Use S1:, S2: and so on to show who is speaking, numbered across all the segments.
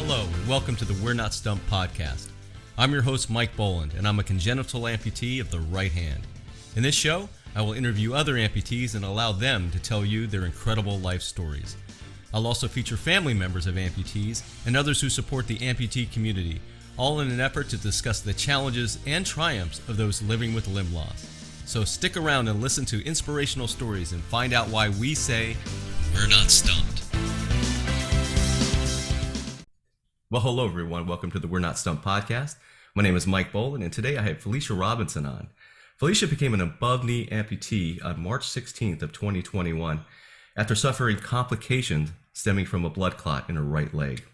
S1: Hello, and welcome to the We're Not Stumped podcast. I'm your host, Mike Boland, and I'm a congenital amputee of the right hand. In this show, I will interview other amputees and allow them to tell you their incredible life stories. I'll also feature family members of amputees and others who support the amputee community, all in an effort to discuss the challenges and triumphs of those living with limb loss. So stick around and listen to inspirational stories and find out why we say, we're not stumped. Well, hello everyone. Welcome to the We're Not Stumped podcast. My name is Mike Boland, and today I have Felecia Robinson on. Felecia became an above-knee amputee on March 16th of 2021 after suffering complications stemming from a blood clot in her right leg.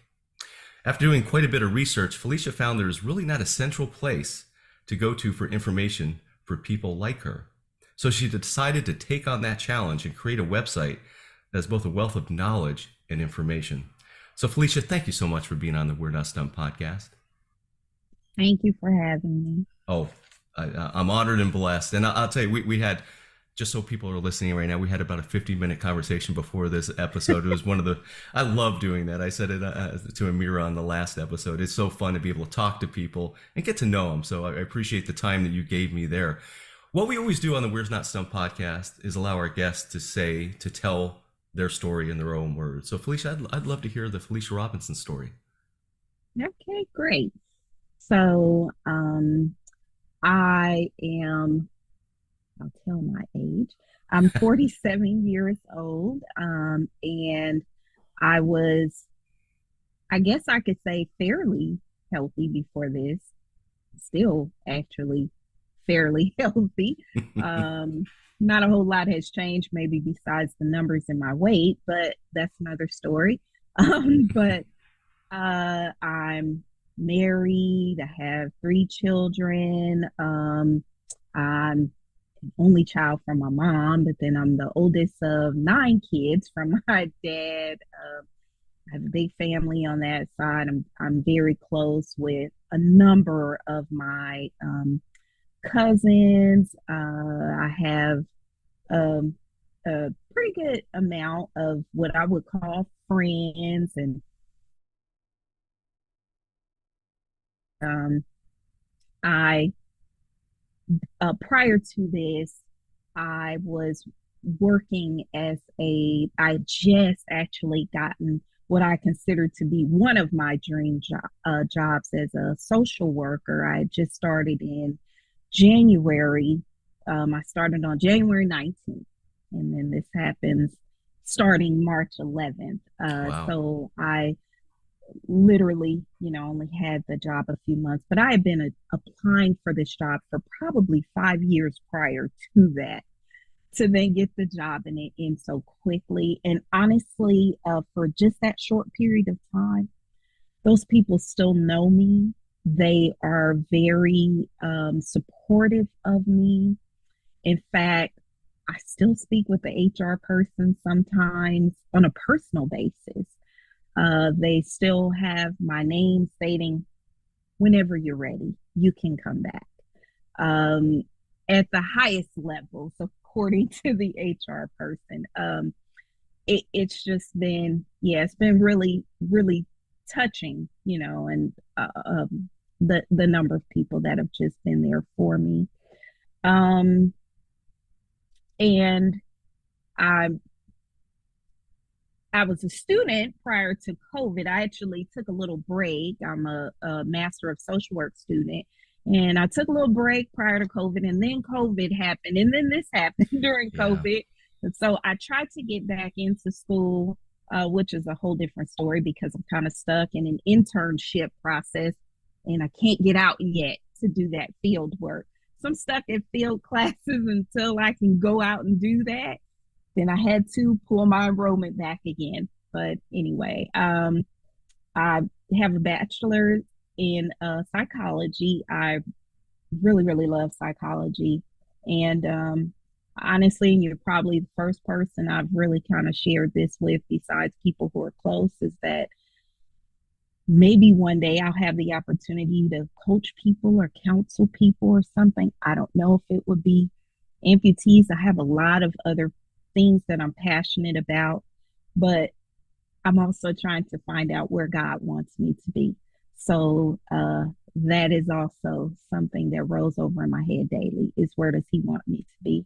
S1: After doing quite a bit of research, Felecia found there is really not a central place to go to for information for people like her. So she decided to take on that challenge and create a website that has both a wealth of knowledge and information. So Felecia, thank you so much for being on the We're Not Stumped podcast.
S2: Thank you for having me.
S1: Oh, I'm honored and blessed. And I'll tell you, we had, just so people are listening right now, we had about a 50-minute conversation before this episode. It was I love doing that. I said it to Amira on the last episode. It's so fun to be able to talk to people and get to know them. So I appreciate the time that you gave me there. What we always do on the We're Not Stumped podcast is allow our guests to tell their story in their own words. So Felecia, I'd love to hear the Felecia Robinson story.
S2: Okay, great. So I'll tell my age. I'm 47 years old, and I guess I could say fairly healthy before this. Still actually fairly healthy. Not a whole lot has changed, maybe besides the numbers in my weight, but that's another story. But I'm married. I have 3 children. I'm an only child from my mom, but then I'm the oldest of 9 kids from my dad. I have a big family on that side. I'm very close with a number of my cousins. I have a pretty good amount of what I would call friends, and I prior to this, I was working I just actually gotten what I consider to be one of my dream jobs as a social worker. I just started in January. I started on January 19th, and then this happens starting March 11th.
S1: Wow.
S2: So I literally, only had the job a few months, but I had been applying for this job for probably 5 years prior to that, to then get the job and it in so quickly. And honestly, for just that short period of time, those people still know me. They are very supportive of me. In fact, I still speak with the HR person sometimes on a personal basis. They still have my name stating, whenever you're ready, you can come back. At the highest levels, according to the HR person. It's just been, it's been really, really touching, and the number of people that have just been there for me. And I was a student prior to COVID. I actually took a little break. I'm a Master of Social Work student, and I took a little break prior to COVID, and then COVID happened, and then this happened during COVID. And so I tried to get back into school, which is a whole different story because I'm kind of stuck in an internship process, and I can't get out yet to do that field work. So I'm stuck at field classes until I can go out and do that. Then I had to pull my enrollment back again. But anyway, I have a bachelor's in psychology. I really, really love psychology. And honestly, you're probably the first person I've really kind of shared this with, besides people who are close, is that maybe one day I'll have the opportunity to coach people or counsel people or something. I don't know if it would be amputees. I have a lot of other things that I'm passionate about, but I'm also trying to find out where God wants me to be. So that is also something that rolls over in my head daily is where does he want me to be?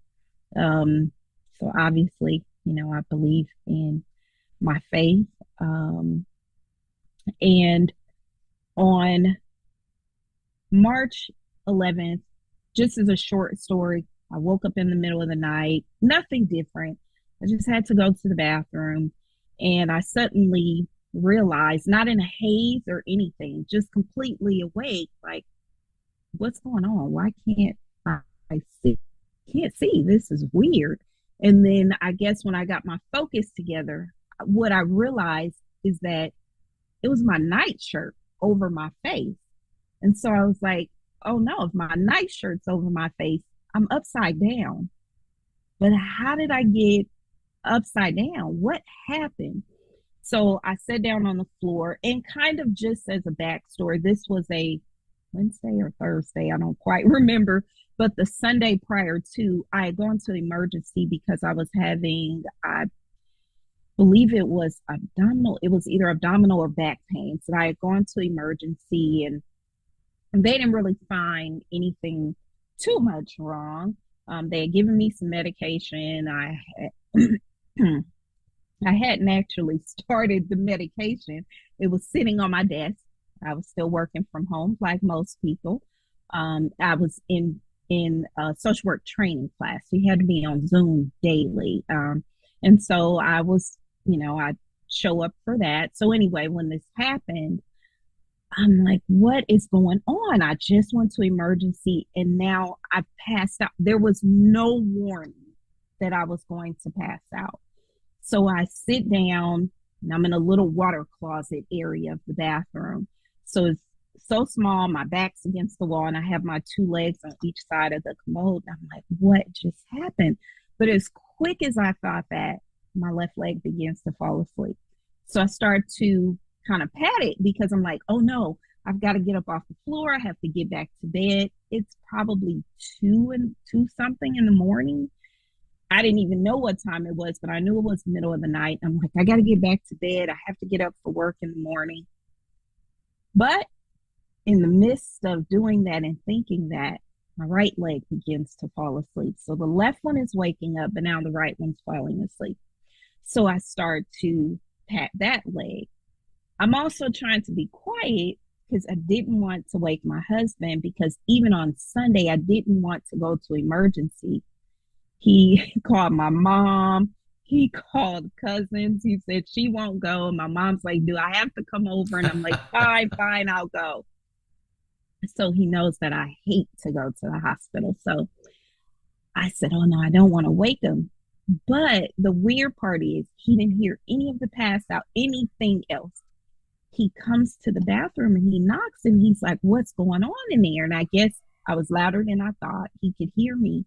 S2: Um, so obviously, I believe in my faith. And on March 11th, just as a short story, I woke up in the middle of the night, nothing different. I just had to go to the bathroom and I suddenly realized, not in a haze or anything, just completely awake, like, what's going on? Why can't I see? Can't see. This is weird. And then I guess when I got my focus together, what I realized is that it was my nightshirt over my face. And so I was like, oh no, if my nightshirt's over my face, I'm upside down. But how did I get upside down? What happened? So I sat down on the floor and kind of just as a backstory, this was a Wednesday or Thursday, I don't quite remember, but the Sunday prior to, I had gone to emergency because I was having, I believe it was either abdominal or back pain. So I had gone to emergency and they didn't really find anything too much wrong. They had given me some medication. I hadn't actually started the medication. It was sitting on my desk. I was still working from home, like most people. I was in a social work training class. We had to be on Zoom daily, and so I was, I show up for that. So anyway, when this happened, I'm like, what is going on? I just went to emergency and now I passed out. There was no warning that I was going to pass out. So I sit down and I'm in a little water closet area of the bathroom. So it's so small, my back's against the wall, and I have my two legs on each side of the commode. And I'm like, what just happened? But as quick as I thought that, my left leg begins to fall asleep. So I start to kind of pat it because I'm like, oh no, I've got to get up off the floor. I have to get back to bed. It's probably two something in the morning. I didn't even know what time it was, but I knew it was the middle of the night. I'm like, I got to get back to bed. I have to get up for work in the morning. But in the midst of doing that and thinking that, my right leg begins to fall asleep. So the left one is waking up, but now the right one's falling asleep. So I start to pat that leg. I'm also trying to be quiet because I didn't want to wake my husband, because even on Sunday, I didn't want to go to emergency. He called my mom. He called cousins. He said she won't go. My mom's like, do I have to come over? And I'm like, fine, I'll go. So he knows that I hate to go to the hospital. So I said, oh no, I don't want to wake him. But the weird part is he didn't hear any of the pass out, anything else. He comes to the bathroom and he knocks and he's like, what's going on in there? And I guess I was louder than I thought. He could hear me.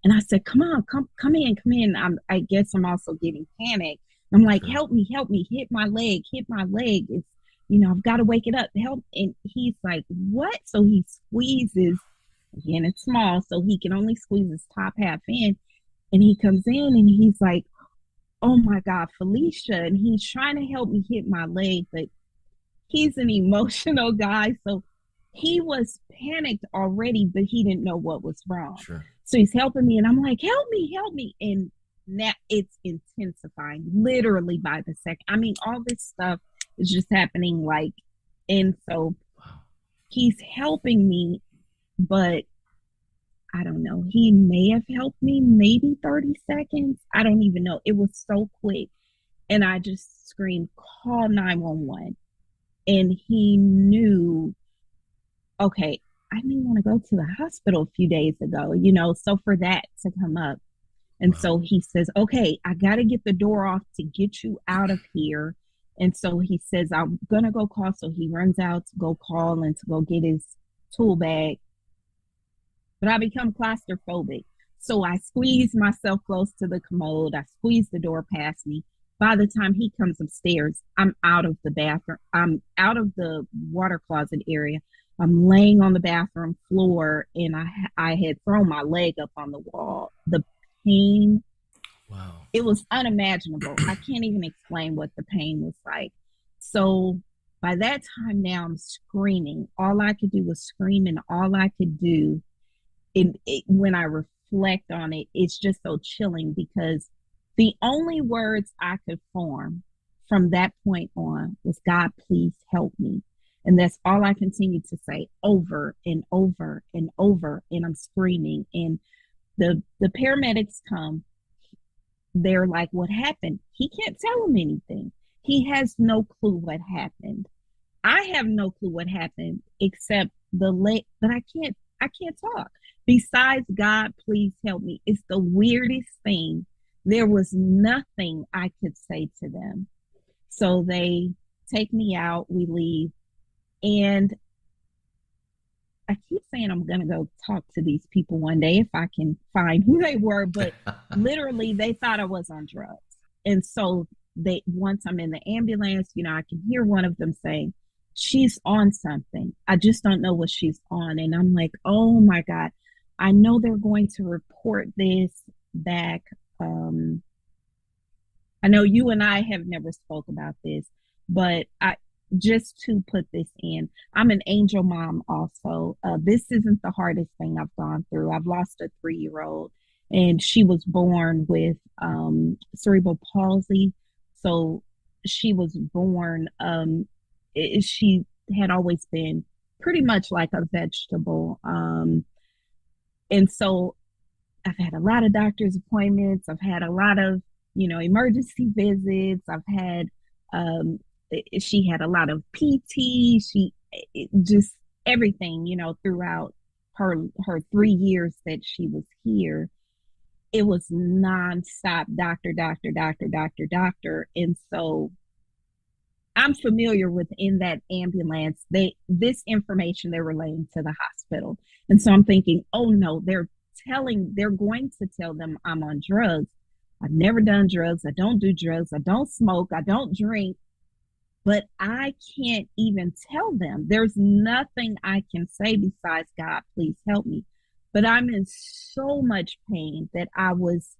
S2: And I said, come on, come in. I guess I'm also getting panicked. I'm like, sure. Help me, hit my leg. It's, I've got to wake it up, help. And he's like, what? So he squeezes, again, it's small, so he can only squeeze his top half in. And he comes in and he's like, oh my God, Felecia. And he's trying to help me hit my leg, but he's an emotional guy. So he was panicked already, but he didn't know what was wrong. Sure. So he's helping me and I'm like, help me. And now it's intensifying literally by the second. I mean, all this stuff is just happening and so he's helping me, but I don't know. He may have helped me maybe 30 seconds. I don't even know. It was so quick. And I just screamed, call 911. And he knew, okay, I didn't want to go to the hospital a few days ago, so for that to come up. And wow. So he says, okay, I got to get the door off to get you out of here. And so he says, I'm going to go call. So he runs out to go call and to go get his tool bag. But I become claustrophobic. So I squeeze myself close to the commode. I squeeze the door past me. By the time he comes upstairs, I'm out of the bathroom. I'm out of the water closet area. I'm laying on the bathroom floor and I had thrown my leg up on the wall. The pain
S1: Wow.
S2: It was unimaginable. I can't even explain what the pain was like. So by that time now I'm screaming. All I could do was scream, and all I could do, when I reflect on it, it's just so chilling because the only words I could form from that point on was, God, please help me. And that's all I continued to say over and over and over. And I'm screaming. And the paramedics come. They're like, what happened? He can't tell them anything. He has no clue what happened. I have no clue what happened except but I can't talk. Besides, God, please help me. It's the weirdest thing. There was nothing I could say to them. So they take me out, we leave, and I keep saying I'm going to go talk to these people one day if I can find who they were, but literally they thought I was on drugs. And so once I'm in the ambulance, I can hear one of them saying, she's on something. I just don't know what she's on. And I'm like, oh my God, I know they're going to report this back. I know you and I have never spoke about this, but just to put this in, I'm an angel mom also. This isn't the hardest thing I've gone through. I've lost a 3-year-old, and she was born with cerebral palsy. So she was born, she had always been pretty much like a vegetable. And so I've had a lot of doctor's appointments. I've had a lot of, emergency visits. I've had, she had a lot of PT. Just everything, throughout her 3 years that she was here. It was nonstop doctor, doctor, doctor, doctor, doctor. And so I'm familiar with, in that ambulance, this information they're relaying to the hospital. And so I'm thinking, oh no, they're going to tell them I'm on drugs. I've never done drugs. I don't do drugs. I don't smoke. I don't drink. But I can't even tell them. There's nothing I can say besides, God, please help me. But I'm in so much pain that I was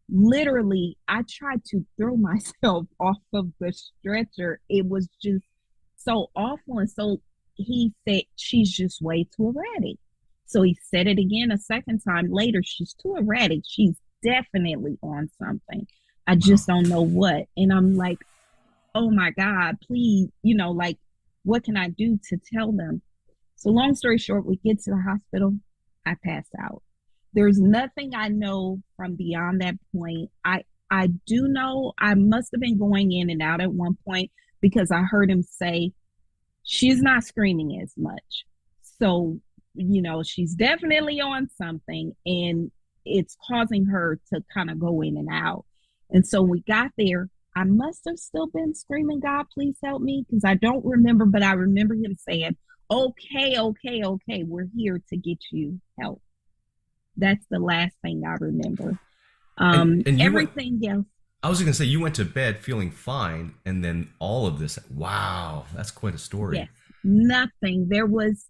S2: literally, I tried to throw myself off of the stretcher. It was just so awful. And so he said, she's just way too erratic. So he said it again a second time later. She's too erratic. She's definitely on something. I just don't know what. And I'm like, oh my God, please, like, what can I do to tell them? So long story short, we get to the hospital. I pass out. There's nothing I know from beyond that point. I do know I must have been going in and out at one point because I heard him say, she's not screaming as much. So, she's definitely on something, and it's causing her to kind of go in and out. And so we got there. I must have still been screaming, God, please help me, because I don't remember, but I remember him saying, okay, okay, okay, we're here to get you help. That's the last thing I remember.
S1: And
S2: Everything else.
S1: I was going to say, you went to bed feeling fine, and then all of this. Wow, that's quite a story.
S2: Yes, nothing. There was,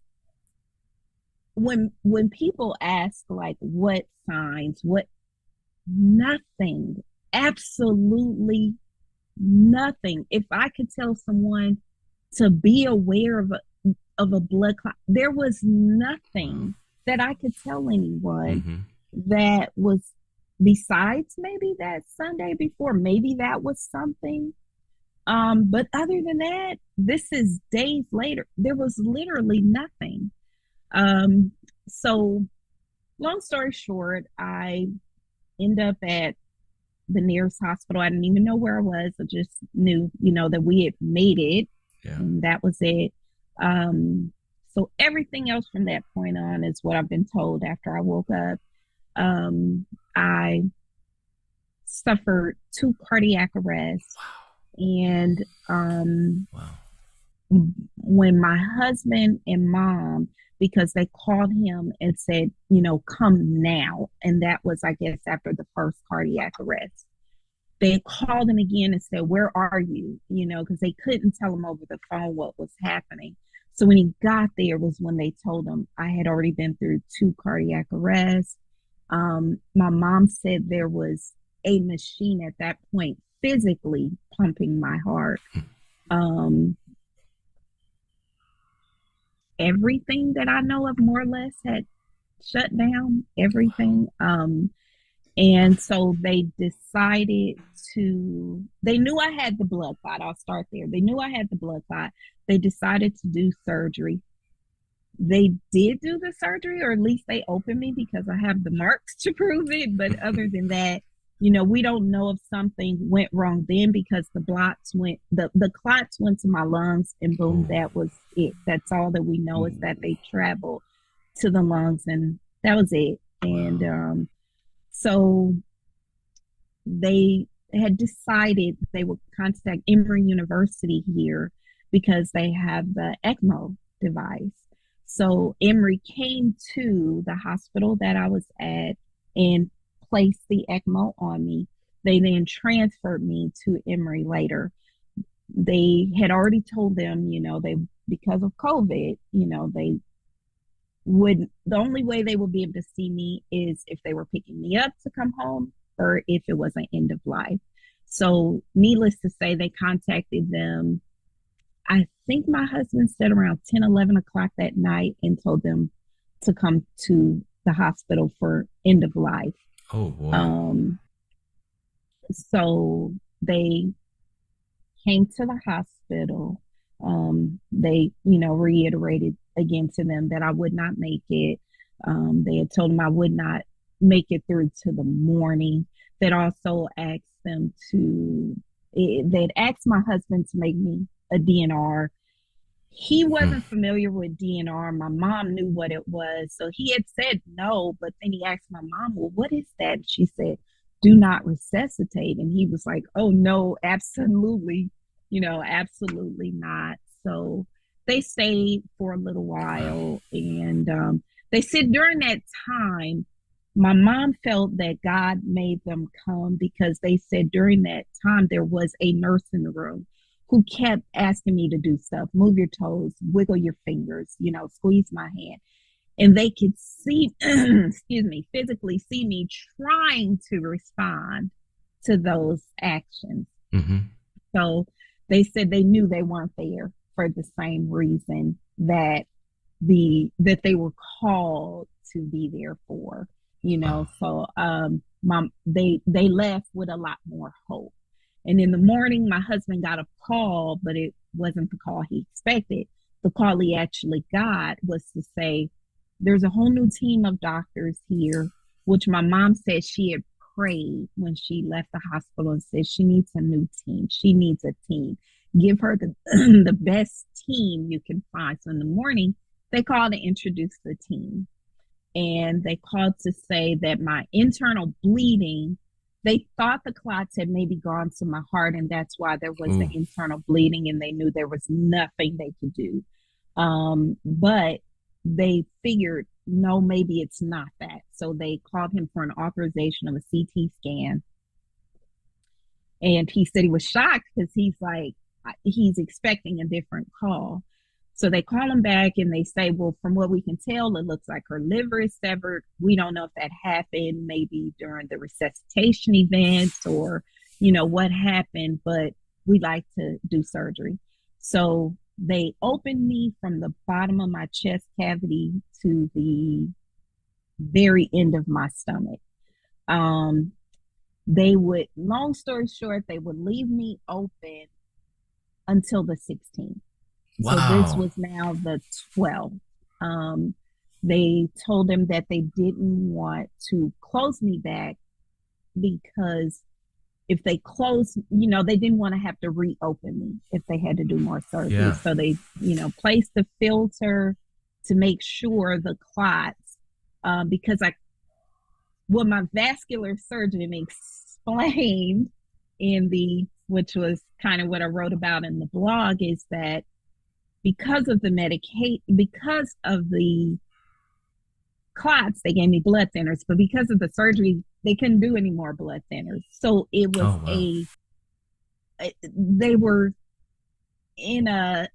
S2: when people ask like what signs, nothing, absolutely nothing. If I could tell someone to be aware of a blood clot, there was nothing that I could tell anyone that was, besides maybe that Sunday before, maybe that was something. But other than that, this is days later. There was literally nothing. So long story short, I end up at the nearest hospital. I didn't even know where I was. I just knew, that we had made it.
S1: Yeah.
S2: And that was it. So everything else from that point on is what I've been told after I woke up. I suffered 2 cardiac arrests.
S1: Wow.
S2: And
S1: Wow.
S2: when my husband and mom, because they called him and said, come now. And that was, I guess, after the first cardiac arrest. They called him again and said, where are you? Because they couldn't tell him over the phone what was happening. So when he got there was when they told him I had already been through 2 cardiac arrests. My mom said there was a machine at that point, physically pumping my heart. Um, Everything that I know of more or less had shut down, everything. And so they decided they knew I had the blood clot. I'll start there. They knew I had the blood clot. They decided to do surgery. They did do the surgery, or at least they opened me because I have the marks to prove it. But other than that, we don't know if something went wrong then, because the clots went to my lungs, and boom,
S1: Oh,
S2: that was it. That's all that we know, is that they traveled to the lungs, and that was it. And
S1: wow.
S2: so they had decided they would contact Emory University here because they have the ECMO device. So Emory came to the hospital that I was at and placed the ECMO on me. They then transferred me to Emory later. They had already told them, they, because of COVID, they would, the only way they would be able to see me is if they were picking me up to come home, or if it was an end of life. So needless to say, they contacted them. I think my husband said around 10, 11 o'clock that night, and told them to come to the hospital for end of life.
S1: Oh boy.
S2: Um, so they came to the hospital. They, reiterated again to them that I would not make it. They had told them I would not make it through to the morning. They'd also asked them they'd asked my husband to make me a DNR. He
S1: Hmm.
S2: wasn't familiar with DNR. My mom knew what it was. So he had said no, but then he asked my mom, well, what is that? She said, do not resuscitate. And he was like, oh, no, absolutely, absolutely not. So they stayed for a little
S1: Wow.
S2: while. And they said during that time, my mom felt that God made them come, because they said during that time there was a nurse in the room who kept asking me to do stuff, move your toes, wiggle your fingers, squeeze my hand. And they could see, excuse me, physically see me trying to respond to those actions.
S1: Hmm.
S2: So they said they knew they weren't there for the same reason that they were called to be there for,
S1: Wow.
S2: So they left with a lot more hope. And in the morning, my husband got a call, but it wasn't the call he expected. The call he actually got was to say, there's a whole new team of doctors here, which my mom said she had prayed when she left the hospital and said she needs a new team. She needs a team. Give her the, the best team you can find. So in the morning, they called to introduce the team. And they called to say that my internal bleeding, they thought the clots had maybe gone to my heart, and that's why there was the
S1: Ooh.
S2: internal bleeding, and they knew there was nothing they could do. But they figured, no, maybe it's not that. So they called him for an authorization of a CT scan. And he said he was shocked, because he's like, he's expecting a different call. So they call him back and they say, well, from what we can tell, it looks like her liver is severed. We don't know if that happened maybe during the resuscitation events, or, what happened, but we'd like to do surgery. So they opened me from the bottom of my chest cavity to the very end of my stomach. Um, they would, long story short, they would leave me open until the 16th. So this
S1: Wow.
S2: was now the 12th. Um, they told them that they didn't want to close me back, because if they closed, they didn't want to have to reopen me if they had to do more surgery.
S1: Yeah.
S2: So they, placed the filter to make sure the clots, because what my vascular surgeon explained which was kind of what I wrote about in the blog, is that because of the because of the clots, they gave me blood thinners, but because of the surgery, they couldn't do any more blood thinners. So it was
S1: Oh wow.
S2: they were in a,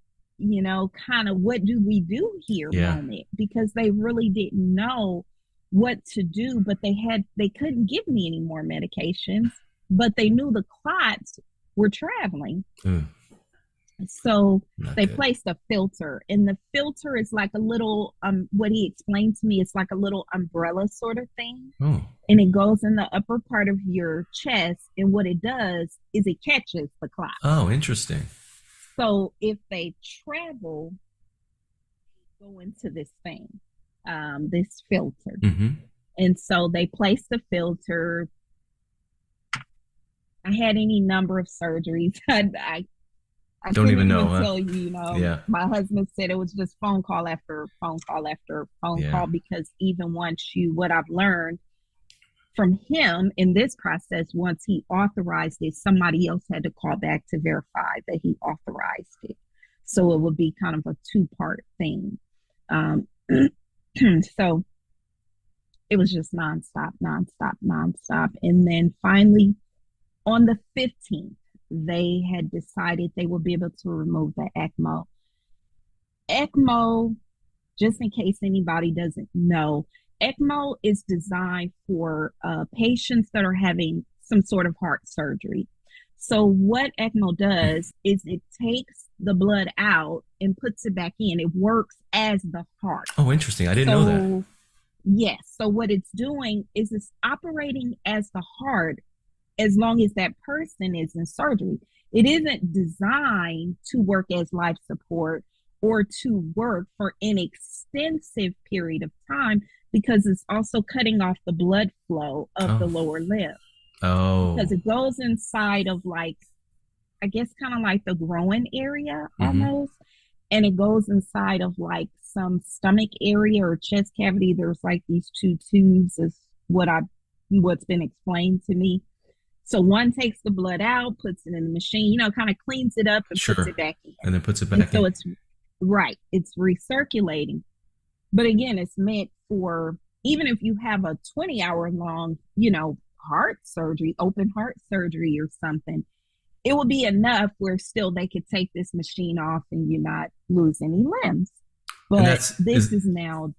S2: kind of what do we do here
S1: Yeah.
S2: moment, because they really didn't know. what to do, but they couldn't give me any more medications, but they knew the clots were traveling.
S1: Mm,
S2: So
S1: not
S2: they
S1: good.
S2: placed a filter, and the filter is like a little what he explained to me, it's like a little umbrella sort of thing,
S1: Oh.
S2: and it goes in the upper part of your chest, and what it does is it catches the clot.
S1: Oh, interesting.
S2: So if they travel, go into this thing, this filter.
S1: Mm-hmm.
S2: And so they placed the filter. I had any number of surgeries. I
S1: Don't
S2: couldn't
S1: even know,
S2: even
S1: huh?
S2: tell you,
S1: Yeah.
S2: my husband said it was just phone call after phone call after phone
S1: Yeah.
S2: call, because even what I've learned from him in this process, once he authorized it, somebody else had to call back to verify that he authorized it. So it would be kind of a two-part thing. Um, so it was just nonstop, nonstop, nonstop. And then finally, on the 15th, they had decided they would be able to remove the ECMO. ECMO, just in case anybody doesn't know, ECMO is designed for patients that are having some sort of heart surgery. So what ECMO does is it takes the blood out and puts it back in. It works as the heart.
S1: Oh, interesting. I didn't know that.
S2: So yes, so what it's doing is it's operating as the heart as long as that person is in surgery. It isn't designed to work as life support or to work for an extensive period of time, because it's also cutting off the blood flow of the
S1: Oh.
S2: lower limb, because
S1: Oh.
S2: it goes inside of, like, I guess kind of like the groin area
S1: Mm-hmm.
S2: almost, and it goes inside of like some stomach area or chest cavity. There's like these two tubes, is what's been explained to me. So one takes the blood out, puts it in the machine, kind of cleans it up and puts
S1: Sure.
S2: it back
S1: And
S2: in.
S1: then puts it
S2: And
S1: back
S2: so
S1: in.
S2: it's right, it's recirculating. But again, it's meant for, even if you have a 20-hour long, heart surgery, open heart surgery or something, it will be enough where still they could take this machine off and you not lose any limbs.
S1: And
S2: But
S1: that's
S2: this
S1: is
S2: is now,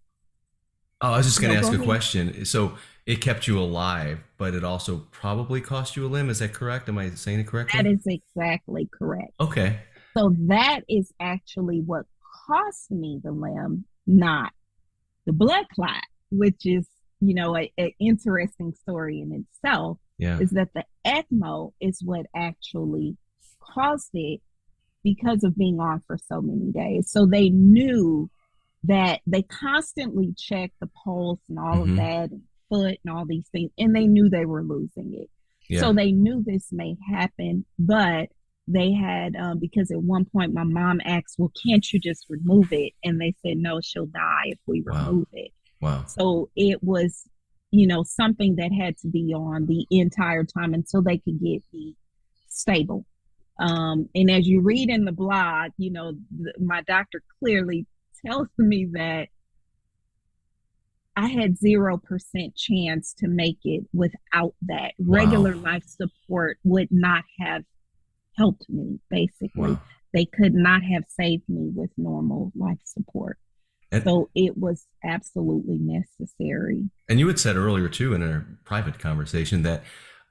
S1: Oh, I was just going
S2: no,
S1: to ask
S2: go
S1: a
S2: ahead.
S1: question. So it kept you alive, but it also probably cost you a limb. Is that correct? Am I saying it
S2: That
S1: correctly?
S2: is exactly correct.
S1: Okay.
S2: So that is actually what cost me the limb, not the blood clot, which is, a interesting story in itself,
S1: Yeah.
S2: is that the ECMO is what actually caused it, because of being on for so many days. So they knew that they constantly checked the pulse and all of
S1: Mm-hmm.
S2: that, and foot and all these things, and they knew they were losing it.
S1: Yeah.
S2: So they knew this may happen, but they had, because at one point my mom asked, well, can't you just remove it? And they said, no, she'll die if we
S1: Wow.
S2: remove it.
S1: Wow.
S2: So it was, something that had to be on the entire time until they could get me stable. And as you read in the blog, my doctor clearly tells me that I had 0% chance to make it without that.
S1: Wow.
S2: Regular life support would not have helped me, basically.
S1: Wow.
S2: They could not have saved me with normal life support.
S1: And
S2: So it was absolutely necessary.
S1: and you had said earlier too in our private conversation that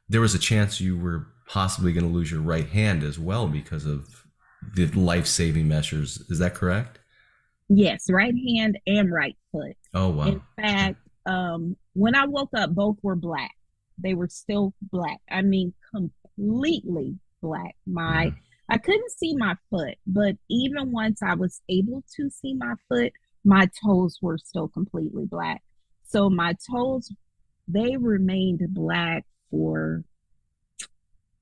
S1: there was a chance you were possibly going to lose your right hand as well because of the life-saving measures. Is that correct?
S2: Yes, right hand and right foot.
S1: Oh, wow.
S2: In fact, when I woke up, both were black. They were still black. I mean, completely black.
S1: Yeah.
S2: I couldn't see my foot, but even once I was able to see my foot, my toes were still completely black. So my toes, they remained black for,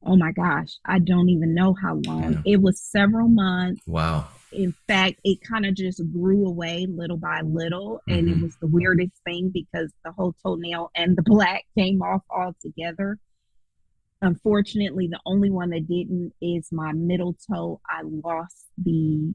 S2: oh my gosh, I don't even know how long.
S1: Yeah.
S2: It was several months.
S1: Wow.
S2: In fact, it kind of just grew away little by little. And it
S1: Mm-hmm.
S2: was the weirdest thing, because the whole toenail and the black came off altogether. Unfortunately, the only one that didn't is my middle toe. I lost the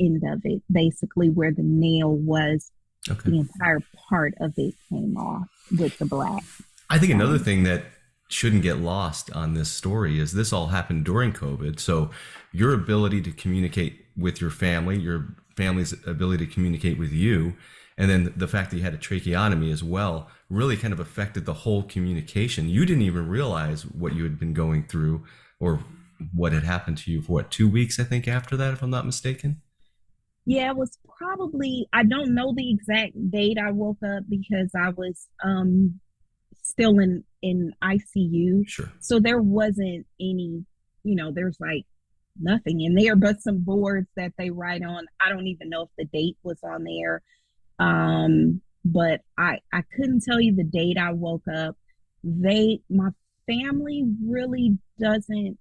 S2: end of it, basically where the nail was.
S1: Okay.
S2: The entire part of it came off with the black.
S1: I think another thing that shouldn't get lost on this story is this all happened during COVID. So your ability to communicate with your family, your family's ability to communicate with you, And then the fact that you had a tracheotomy as well really kind of affected the whole communication. You didn't even realize what you had been going through or what had happened to you for 2 weeks, I think, after that, if I'm not mistaken.
S2: Yeah, it was probably, I don't know the exact date I woke up because I was still in ICU.
S1: Sure.
S2: So there wasn't any, there's like nothing in there but some boards that they write on. I don't even know if the date was on there. But I couldn't tell you the date I woke up. My family really doesn't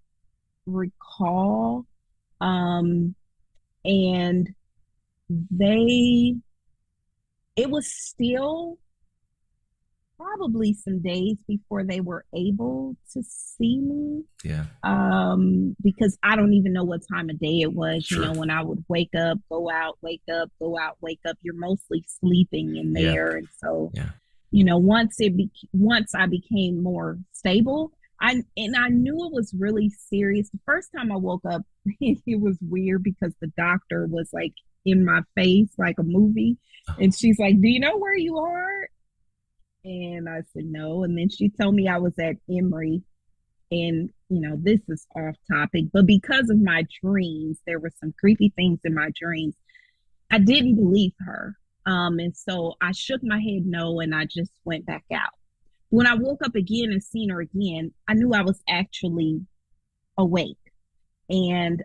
S2: recall. Um, and they it was still probably some days before they were able to see me.
S1: Yeah.
S2: Because I don't even know what time of day it was.
S1: Sure.
S2: When I would wake up, go out, wake up, go out, wake up, you're mostly sleeping in
S1: Yeah.
S2: there. And so,
S1: Yeah.
S2: once I became more stable, I knew it was really serious. The first time I woke up, it was weird because the doctor was like in my face like a movie. And she's like, "Do you know where you are?" And I said, "No." And then she told me I was at Emory. And, this is off topic, but because of my dreams, there were some creepy things in my dreams. I didn't believe her. And so I shook my head no, and I just went back out. When I woke up again and seen her again, I knew I was actually awake. And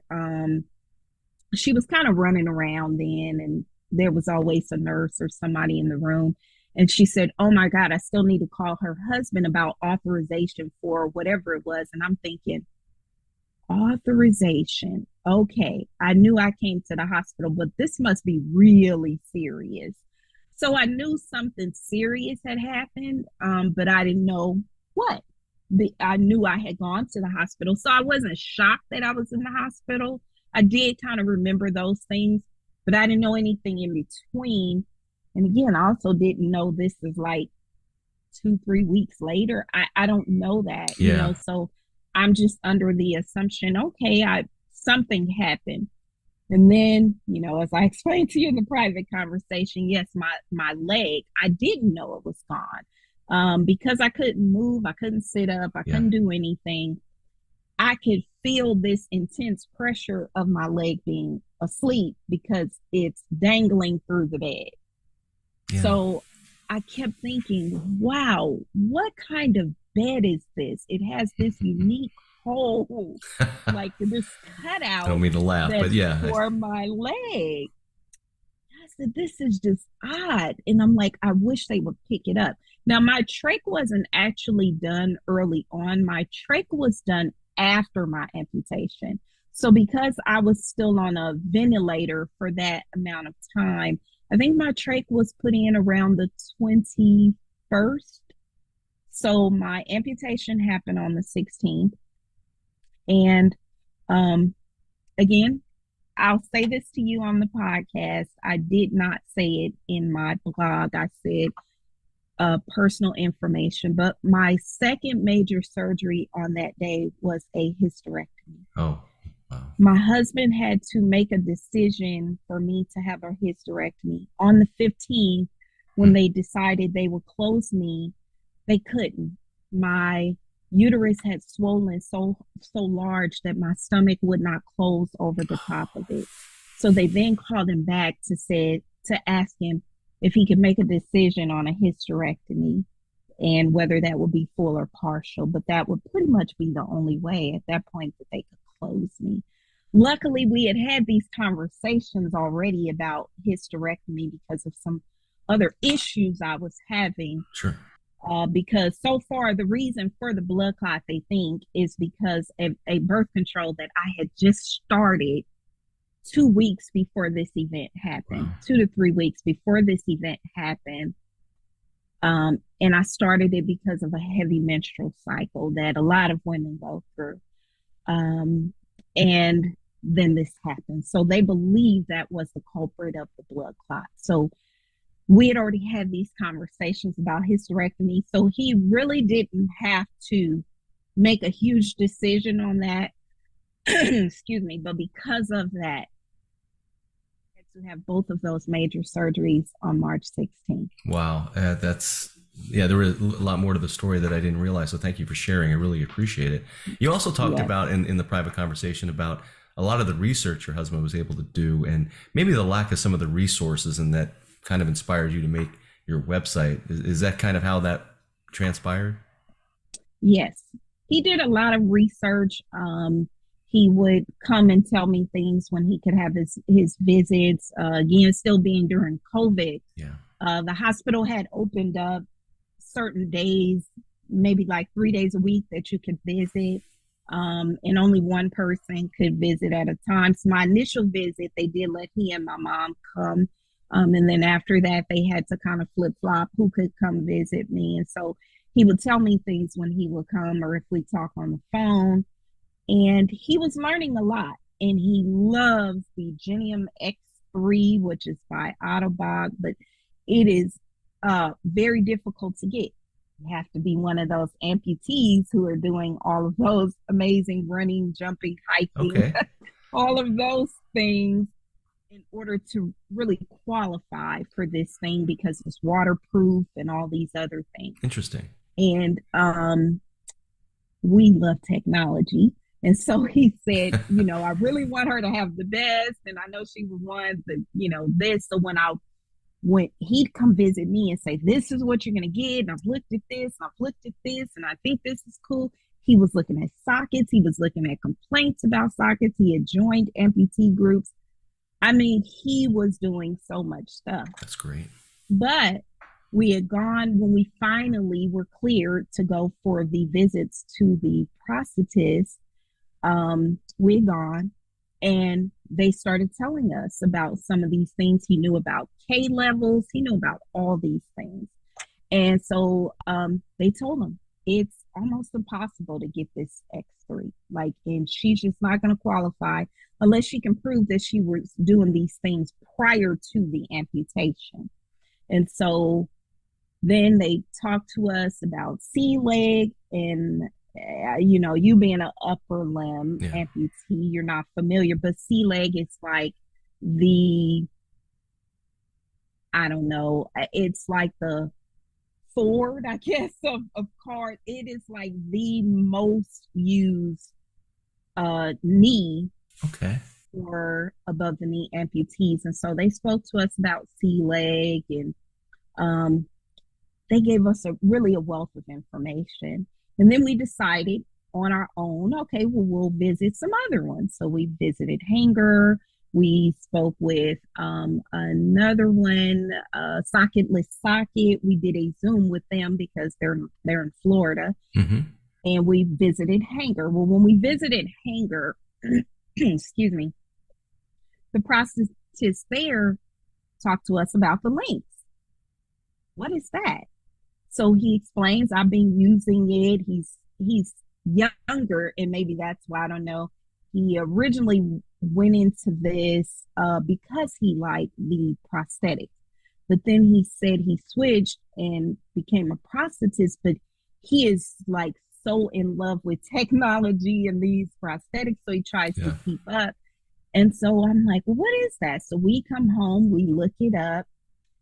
S2: she was kind of running around then, and there was always a nurse or somebody in the room. And she said, "Oh my God, I still need to call her husband about authorization for whatever it was." And I'm thinking, authorization. Okay. I knew I came to the hospital, but this must be really serious. So I knew something serious had happened, but I didn't know what. I knew I had gone to the hospital. So I wasn't shocked that I was in the hospital. I did kind of remember those things, but I didn't know anything in between. And again, I also didn't know this is like 2-3 weeks later. I don't know that,
S1: Yeah.
S2: so I'm just under the assumption, okay, something happened. And then, as I explained to you in the private conversation, yes, my leg, I didn't know it was gone. Because I couldn't move, I couldn't sit up, I couldn't do anything. I could feel this intense pressure of my leg being asleep because it's dangling through the bed.
S1: Yeah.
S2: So I kept thinking, wow, what kind of bed is this? It has this unique hole, like this cutout.
S1: I don't mean to laugh, but yeah.
S2: For my leg. I said, this is just odd. And I'm like, I wish they would pick it up. Now, my trach wasn't actually done early on. My trach was done after my amputation. So because I was still on a ventilator for that amount of time, I think my trach was put in around the 21st. So my amputation happened on the 16th. And again, I'll say this to you on the podcast. I did not say it in my blog. I said personal information, but my second major surgery on that day was a hysterectomy.
S1: Oh, wow.
S2: My husband had to make a decision for me to have a hysterectomy. On the 15th, when they decided they would close me, they couldn't. My uterus had swollen so large that my stomach would not close over the top of it. So they then called him back to ask him if he could make a decision on a hysterectomy and whether that would be full or partial. But that would pretty much be the only way at that point that they could close me. Luckily, we had these conversations already about hysterectomy because of some other issues I was having.
S1: Sure.
S2: Because so far the reason for the blood clot, they think, is because of a birth control that I had just started 2 weeks before this event happened. Wow. 2 to 3 weeks before this event happened. And I started it because of a heavy menstrual cycle that a lot of women go through. And then this happened. So they believe that was the culprit of the blood clot. So we had already had these conversations about hysterectomy. So he really didn't have to make a huge decision on that. Excuse me. But because of that, I had to have both of those major surgeries on March 16th.
S1: Wow, there was a lot more to the story that I didn't realize. So thank you for sharing. I really appreciate it. You also talked
S2: Yes.
S1: about in the private conversation about a lot of the research your husband was able to do, and maybe the lack of some of the resources, and that kind of inspired you to make your website. Is that kind of how that transpired?
S2: Yes. He did a lot of research. He would come and tell me things when he could have his visits. Again, still being during COVID,
S1: Yeah.
S2: the hospital had opened up certain days, maybe like 3 days a week that you could visit. And only one person could visit at a time. So my initial visit, they did let he and my mom come. And then after that, they had to kind of flip flop who could come visit me. And so he would tell me things when he would come or if we talk on the phone. And he was learning a lot. And he loves the Genium X3, which is by Autobot, but it is very difficult to get. You have to be one of those amputees who are doing all of those amazing running, jumping, hiking,
S1: Okay.
S2: all of those things in order to really qualify for this thing because it's waterproof and all these other things.
S1: Interesting.
S2: And we love technology. And so he said, I really want her to have the best. And I know she would want this. So when he'd come visit me and say, this is what you're going to get. And I've looked at this, and I've looked at this, and I think this is cool. He was looking at sockets. He was looking at complaints about sockets. He had joined amputee groups. I mean, he was doing so much stuff.
S1: That's great.
S2: But we had gone when we finally were cleared to go for the visits to the prosthetist. We'd gone and they started telling us about some of these things. He knew about K levels. He knew about all these things. And so they told him it's almost impossible to get this X3. And she's just not going to qualify unless she can prove that she was doing these things prior to the amputation. And so then they talked to us about C-leg and you being an upper limb amputee, you're not familiar, but C-leg is like it's like the Ford, I guess, of cars. It is like the most used knee for above the knee amputees. And so they spoke to us about C-leg and they gave us a wealth of information. And then we decided on our own, okay, well, we'll visit some other ones. So we visited Hanger. We spoke with another one, Socketless Socket. We did a Zoom with them because they're in Florida.
S1: Mm-hmm.
S2: And we visited Hanger. Well, when we visited Hanger, excuse me, the prosthetist there talked to us about the links. What is that? So he explains, I've been using it. He's younger, and maybe that's why, I don't know. He originally went into this because he liked the prosthetics. But then he said he switched and became a prosthetist, but he is like so in love with technology and these prosthetics, so he tries to keep up. And so I'm like, well, what is that? So we come home, we look it up,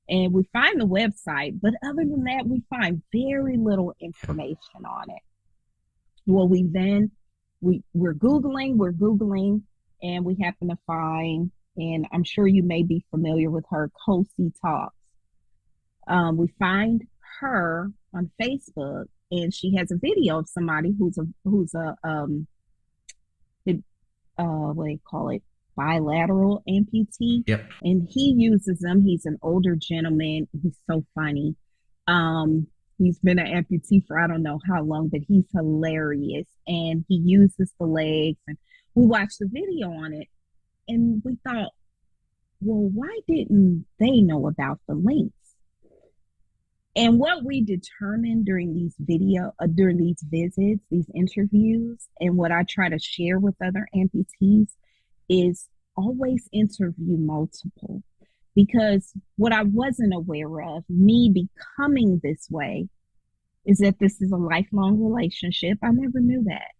S2: and we find the website, but other than that, we find very little information on it. Well, we're Googling, and we happen to find, and I'm sure you may be familiar with her, Kosi Talks. We find her on Facebook, and she has a video of somebody who's a what do you call it? Bilateral amputee.
S1: Yep.
S2: And he uses them. He's an older gentleman. He's so funny. He's been an amputee for I don't know how long, but he's hilarious. And he uses the legs. And we watched the video on it, and we thought, well, why didn't they know about the links? And what we determined during these visits, these interviews, and what I try to share with other amputees is always interview multiple, because what I wasn't aware of, me becoming this way, is that this is a lifelong relationship. I never knew that.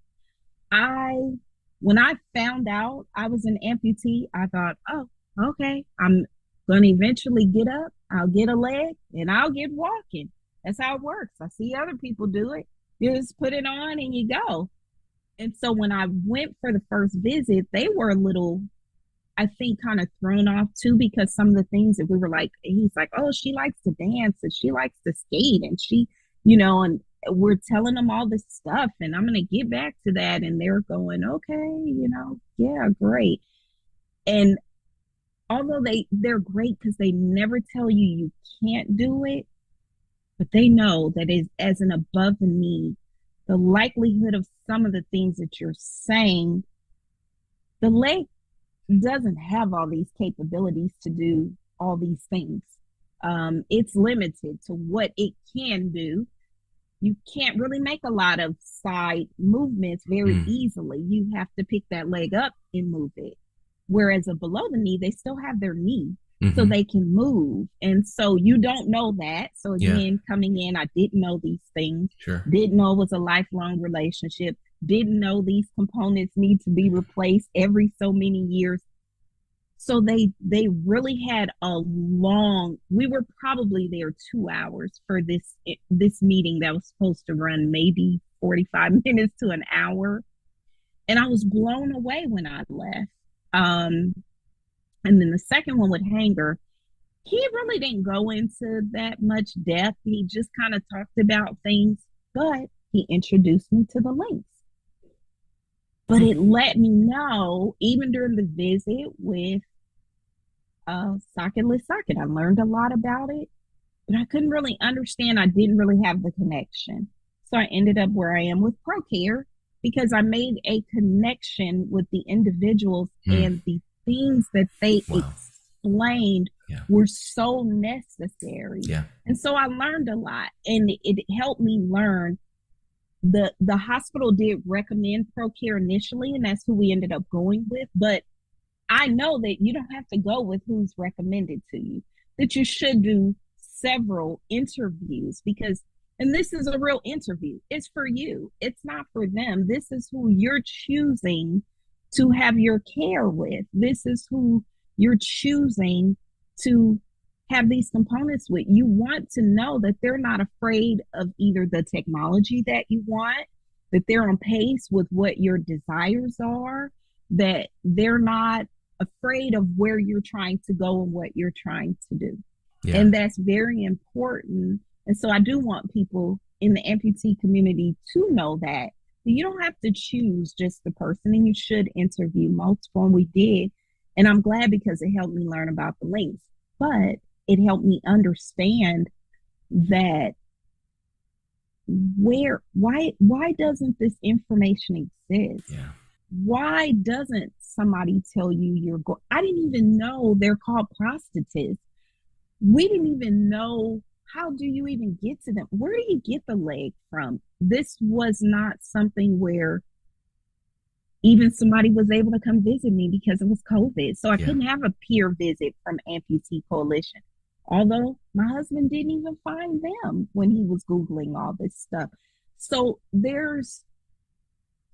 S2: When I found out I was an amputee, I thought, oh, okay, I'm going to eventually get up, I'll get a leg, and I'll get walking. That's how it works. I see other people do it. You just put it on and you go. And so when I went for the first visit, they were a little, I think, kind of thrown off too, because some of the things that we were like, he's like, oh, she likes to dance and she likes to skate and she, and we're telling them all this stuff and I'm going to get back to that. And they're going, okay, yeah, great. And although they're great because they never tell you can't do it, but they know that as an above the knee, the likelihood of some of the things that you're saying, the leg doesn't have all these capabilities to do all these things. It's limited to what it can do. You can't really make a lot of side movements very easily. You have to pick that leg up and move it. Whereas a below the knee, they still have their knee so they can move. And so you don't know that. So again, coming in, I didn't know these things.
S1: Sure.
S2: Didn't know it was a lifelong relationship. Didn't know these components need to be replaced every so many years. So they really had a long, we were probably there 2 hours for this meeting that was supposed to run maybe 45 minutes to an hour. And I was blown away when I left. And then the second one with Hanger, he really didn't go into that much depth. He just kind of talked about things, but he introduced me to the links. But it let me know, even during the visit with socketless socket, I learned a lot about it, but I couldn't really understand. I didn't really have the connection. So I ended up where I am with ProCare because I made a connection with the individuals and the things that they explained were so necessary. And so I learned a lot, and it helped me learn. The hospital did recommend ProCare initially, and that's who we ended up going with. But I know that you don't have to go with who's recommended to you, that you should do several interviews because, and this is a real interview. It's for you. It's not for them. This is who you're choosing to have your care with. This is who you're choosing to have these components with. You want to know that they're not afraid of either the technology that you want, that they're on pace with what your desires are, that they're not afraid of where you're trying to go and what you're trying to do. And that's very important. And so I do want people in the amputee community to know that you don't have to choose just the person, and you should interview multiple. And we did. And I'm glad because it helped me learn about the links, but it helped me understand that why doesn't this information exist? Why doesn't somebody tell you I didn't even know they're called prosthetists. We didn't even know, how do you even get to them? Where do you get the leg from? This was not something where even somebody was able to come visit me because it was COVID. So I couldn't have a peer visit from Amputee Coalition. Although my husband didn't even find them when he was Googling all this stuff. So there's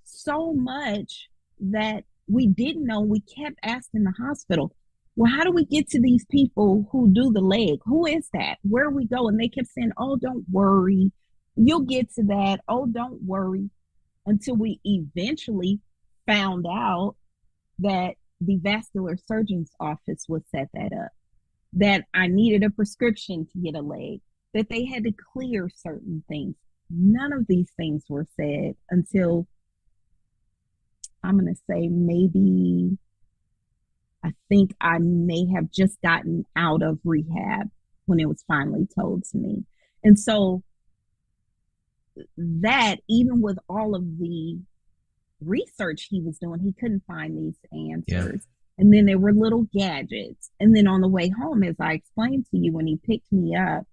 S2: so much that we didn't know. We kept asking the hospital, well, how do we get to these people who do the leg? Who is that? Where we go? And they kept saying, oh, don't worry. You'll get to that. Oh, don't worry. Until we eventually found out that the vascular surgeon's office would set that up, that I needed a prescription to get a leg, that they had to clear certain things. None of these things were said until, I'm going to say, maybe, I think I may have just gotten out of rehab when it was finally told to me. And so that, even with all of the research he was doing, he couldn't find these answers. And then there were little gadgets. And then on the way home, as I explained to you, when he picked me up,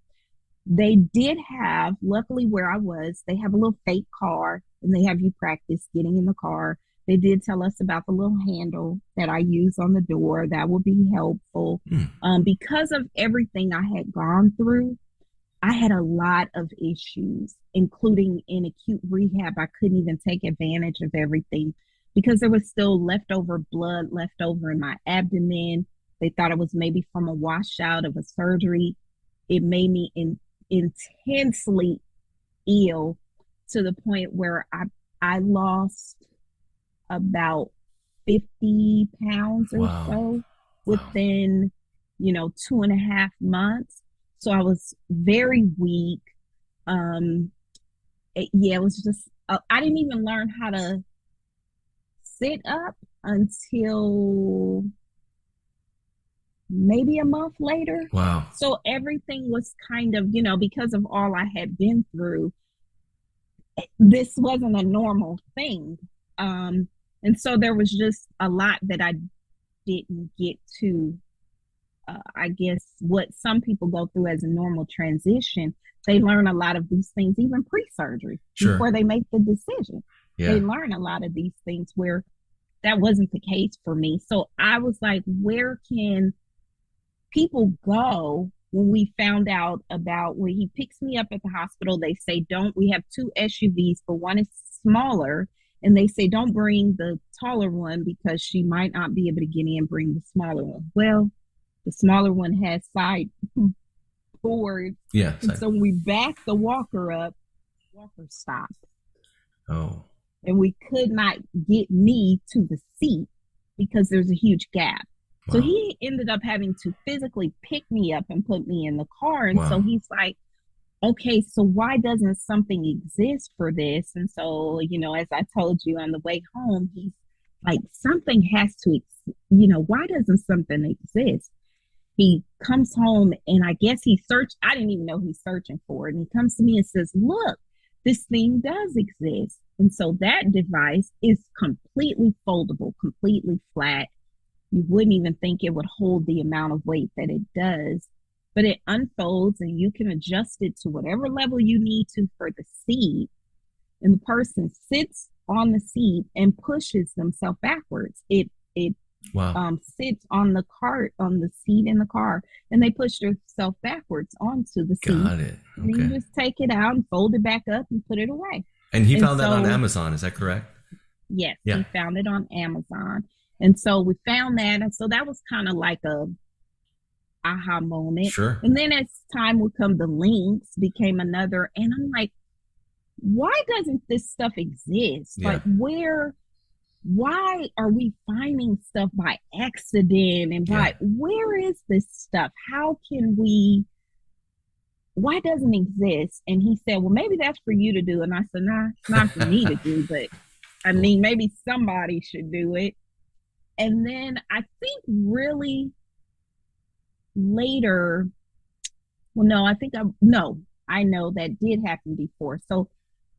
S2: they did have, luckily where I was, they have a little fake car and they have you practice getting in the car. They did tell us about the little handle that I use on the door. That will be helpful. Because of everything I had gone through, I had a lot of issues, including in acute rehab. I couldn't even take advantage of everything because there was still leftover blood left over in my abdomen. They thought it was maybe from a washout of a surgery. It made me intensely ill to the point where I lost about 50 pounds or
S1: Wow.
S2: so
S1: Wow.
S2: within, 2.5 months. So I was very weak. Yeah, it was just, I didn't even learn how to sit up until maybe a month later.
S1: Wow.
S2: So everything was kind of, because of all I had been through, this wasn't a normal thing. Um, and so there was just a lot that I didn't get to, I guess, what some people go through as a normal transition. They learn a lot of these things even pre-surgery
S1: Sure.
S2: before they make the decision. They
S1: Yeah.
S2: learn a lot of these things where that wasn't the case for me. So I was like, where can people go when we found out about when he picks me up at the hospital? They say, don't, we have two SUVs, but one is smaller. And they say, don't bring the taller one because she might not be able to get in, bring the smaller one. Well, the smaller one has side boards.
S1: Yeah.
S2: And so when we backed the walker up, the walker stopped.
S1: Oh.
S2: And we could not get me to the seat because there's a huge gap.
S1: Wow.
S2: So he ended up having to physically pick me up and put me in the car. And so
S1: Wow.
S2: he's like, okay, so why doesn't something exist for this? And so, as I told you on the way home, he's like, something has to, why doesn't something exist? He comes home and I guess he searched. I didn't even know he's searching for it. And he comes to me and says, look, this thing does exist. And so that device is completely foldable, completely flat. You wouldn't even think it would hold the amount of weight that it does, but it unfolds and you can adjust it to whatever level you need to for the seat. And the person sits on the seat and pushes themselves backwards. It
S1: Wow.
S2: sits on the seat in the car, and they push themselves backwards onto the seat.
S1: Got it.
S2: And then
S1: Okay.
S2: you just take it out and fold it back up and put it away.
S1: And he
S2: And
S1: found that on
S2: so,
S1: Amazon, is that correct?
S2: yes,
S1: Yeah.
S2: he found it on Amazon. And so we found that. And so that was kind of like a aha moment.
S1: Sure.
S2: And then as time would come, the links became another. And I'm like, why doesn't this stuff exist?
S1: Yeah.
S2: Like, why are we finding stuff by accident and where is this stuff? Why doesn't it exist? And he said, well, maybe that's for you to do. And I said, nah, it's not for me to do, but I mean, maybe somebody should do it. And then I think really later, I know that did happen before. So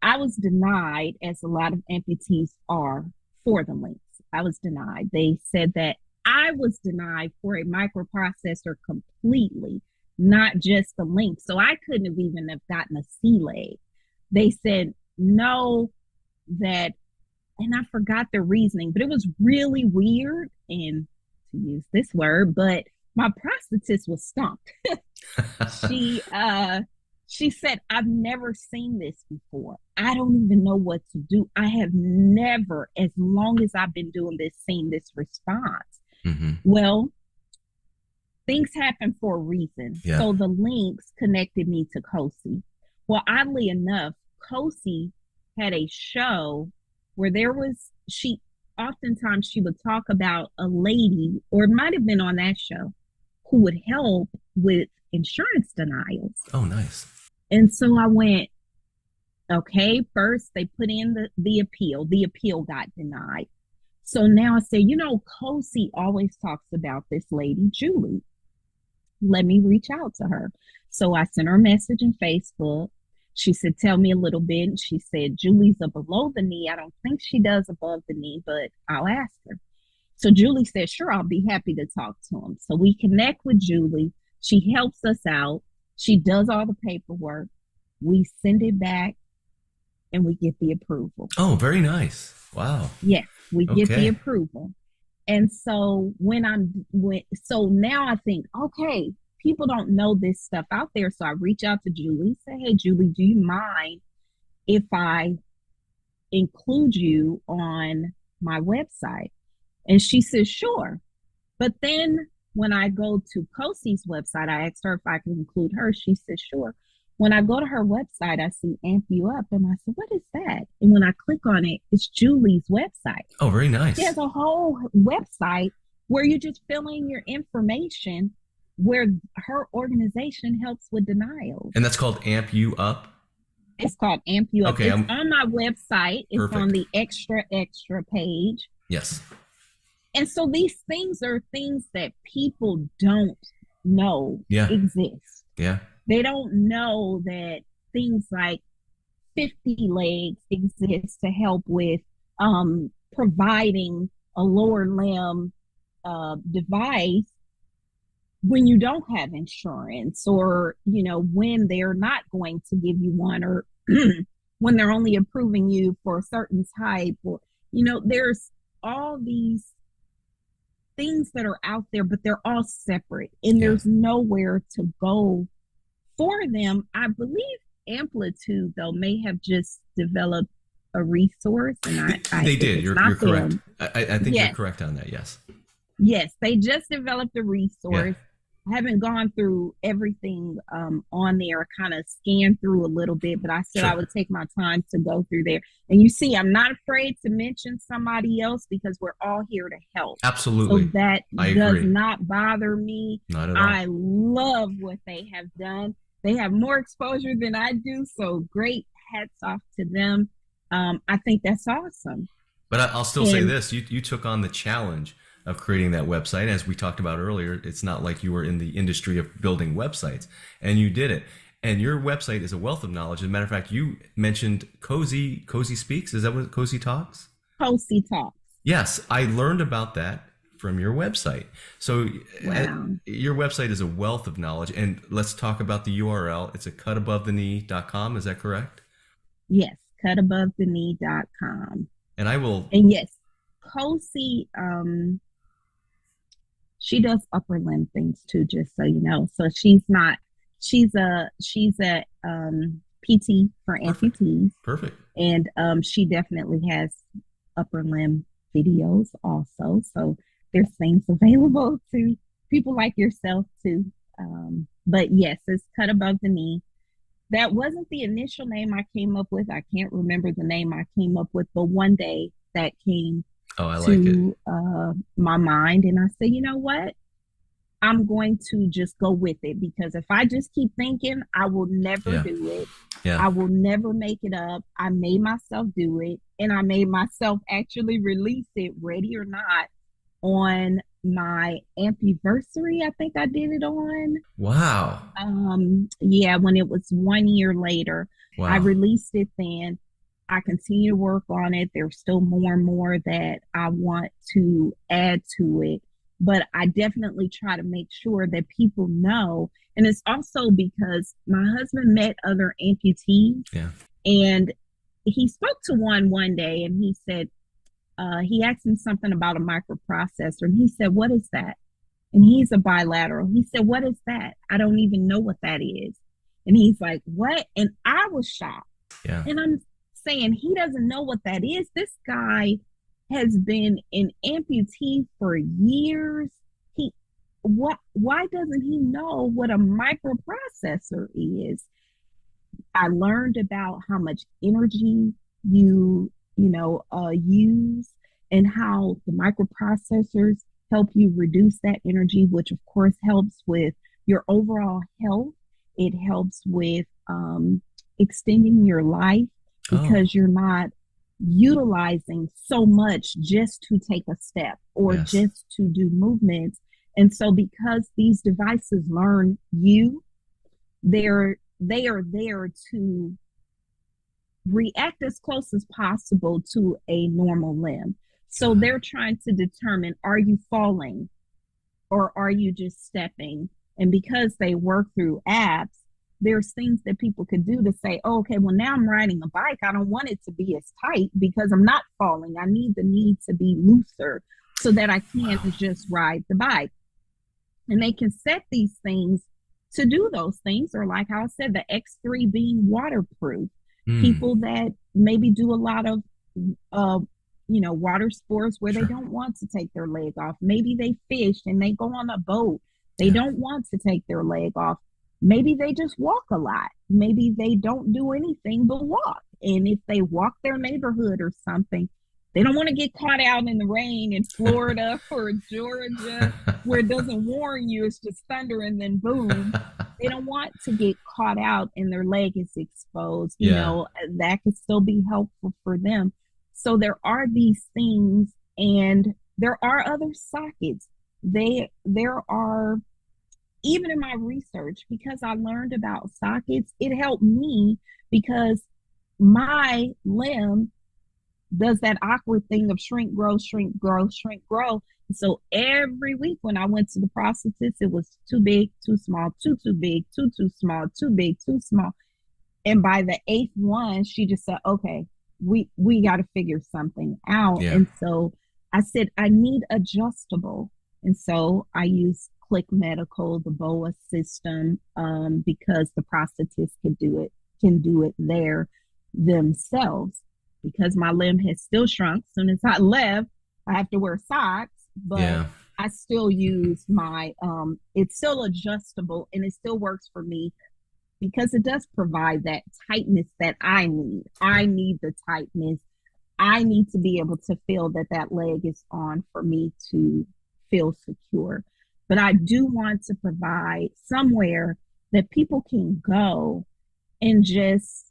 S2: I was denied, as a lot of amputees are, for the links. I was denied. They said that I was denied for a microprocessor completely, not just the link. So I couldn't have even have gotten a C-leg. They said no, and I forgot the reasoning, but it was really weird, and to use this word, but my prosthetist was stumped. She said, I've never seen this before. I don't even know what to do. I have never, as long as I've been doing this, seen this response.
S1: Mm-hmm.
S2: Well, things happen for a reason.
S1: Yeah.
S2: So the links connected me to Kosi. Well, oddly enough, Kosi had a show where oftentimes she would talk about a lady, or it might have been on that show, who would help with insurance denials.
S1: Oh, nice.
S2: And so I went, okay, first they put in the appeal. The appeal got denied. So now I say, Kosi always talks about this lady, Julie. Let me reach out to her. So I sent her a message on Facebook. She said, tell me a little bit. And she said, Julie's a below the knee. I don't think she does above the knee, but I'll ask her. So Julie said, sure, I'll be happy to talk to him. So we connect with Julie. She helps us out. She does all the paperwork. We send it back and we get the approval.
S1: Oh, very nice. Wow.
S2: Yes, we get the approval. And so so now I think, okay, people don't know this stuff out there. So I reach out to Julie, say, hey, Julie, do you mind if I include you on my website? And she says, sure. But then when I go to Kosie's website, I asked her if I can include her. She said, sure. When I go to her website, I see Amp You Up, and I said, what is that? And when I click on it, it's Julie's website.
S1: Oh, very
S2: She
S1: nice.
S2: has a whole website where you just fill in your information, where her organization helps with denials.
S1: And that's called Amp You Up?
S2: It's called Amp You Up.
S1: Okay,
S2: It's on my website. It's on
S1: perfect.
S2: the extra page.
S1: Yes.
S2: And so these things are things that people don't know
S1: Yeah.
S2: exist.
S1: Yeah.
S2: They don't know that things like 50 legs exist to help with providing a lower limb device when you don't have insurance, or when they're not going to give you one, or when they're only approving you for a certain type, or there's all these things that are out there, but they're all separate, and there's nowhere to go for them. I believe Amputee, though, may have just developed a resource, and
S1: They did. You're correct. I think
S2: yes.
S1: You're correct on that. Yes.
S2: Yes, they just developed a resource. I haven't gone through everything on there, kind of scanned through a little bit, but I said I would take my time to go through there. And you see, I'm not afraid to mention somebody else because we're all here to help.
S1: Absolutely.
S2: So that does not bother me.
S1: Not at all.
S2: I love what they have done. They have more exposure than I do, so great hats off to them. I think that's awesome.
S1: But I'll still say this. You took on the challenge of creating that website. As we talked about earlier, it's not like you were in the industry of building websites, and you did it. And your website is a wealth of knowledge. As a matter of fact, you mentioned Cozy Speaks. Is that what Cozy Talks?
S2: Cozy Talks.
S1: Yes, I learned about that from your website. So your website is a wealth of knowledge. And let's talk about the URL. It's a cutabovetheknee.com. Is that correct?
S2: Yes, cutabovetheknee.com.
S1: And I will.
S2: And yes, Cozy, she does upper limb things too, just so you know. So she's a PT for amputees.
S1: Perfect.
S2: And she definitely has upper limb videos also. So there's things available to people like yourself too. But yes, it's Cut Above the Knee. That wasn't the initial name I came up with. I can't remember the name I came up with, but one day that came to my mind, and I said, you know what? I'm going to just go with it, because if I just keep thinking, I will never do it. I will never make it up. I made myself do it, and I made myself actually release it, ready or not, on my anniversary. I think I did it on.
S1: Wow.
S2: When it was 1 year later, I released it then. I continue to work on it. There's still more and more that I want to add to it, but I definitely try to make sure that people know. And it's also because my husband met other amputees, and he spoke to one day, and he said, he asked him something about a microprocessor, and he said, what is that? And he's a bilateral. He said, what is that? I don't even know what that is. And he's like, what? And I was shocked. And I'm saying, he doesn't know what that is. This guy has been an amputee for years. Why doesn't he know what a microprocessor is? I learned about how much energy you use, and how the microprocessors help you reduce that energy, which of course helps with your overall health. It helps with extending your life, because you're not utilizing so much just to take a step or just to do movements. And so because these devices learn you, they are there to react as close as possible to a normal limb. So they're trying to determine, are you falling or are you just stepping? And because they work through apps, there's things that people could do to say, oh, okay, well, now I'm riding a bike. I don't want it to be as tight because I'm not falling. I need the knee to be looser so that I can just ride the bike. And they can set these things to do those things. Or like how I said, the X3 being waterproof. People that maybe do a lot of water sports where they
S1: Sure.
S2: don't want to take their leg off. Maybe they fish and they go on a boat. They
S1: Yeah.
S2: don't want to take their leg off. Maybe they just walk a lot. Maybe they don't do anything but walk. And if they walk their neighborhood or something, they don't want to get caught out in the rain in Florida or Georgia where it doesn't warn you, it's just thunder and then boom. They don't want to get caught out and their leg is exposed.
S1: Yeah.
S2: That could still be helpful for them. So there are these things, and there are other sockets. There are, even in my research, because I learned about sockets, it helped me because my limb does that awkward thing of shrink, grow, shrink, grow, shrink, grow. So every week when I went to the prosthetist, it was too big, too small, too big, too small, too big, too small. And by the eighth one, she just said, okay, we got to figure something out.
S1: Yeah.
S2: And so I said, I need adjustable. And so I use Click Medical, the BOA system, because the prosthetist can do it there themselves. Because my limb has still shrunk. As soon as I left, I have to wear socks, but
S1: Yeah.
S2: I still use my it's still adjustable and it still works for me because it does provide that tightness that I need. I need the tightness. I need to be able to feel that that leg is on for me to feel secure. But I do want to provide somewhere that people can go and just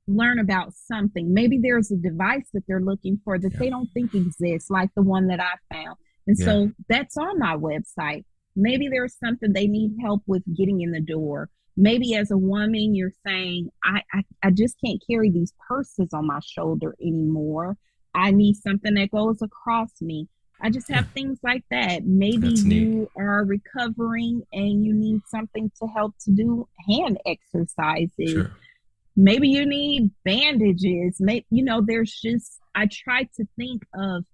S2: learn about something. Maybe there's a device that they're looking for that
S1: Yeah.
S2: they don't think exists, like the one that I found. And
S1: Yeah.
S2: so that's on my website. Maybe there's something they need help with getting in the door. Maybe as a woman, you're saying, I just can't carry these purses on my shoulder anymore. I need something that goes across me. I just
S1: Yeah.
S2: have things like that. Maybe
S1: That's neat.
S2: you are recovering and you need something to help to do hand exercises.
S1: Sure.
S2: Maybe you need bandages. Maybe, there's just, I try to think of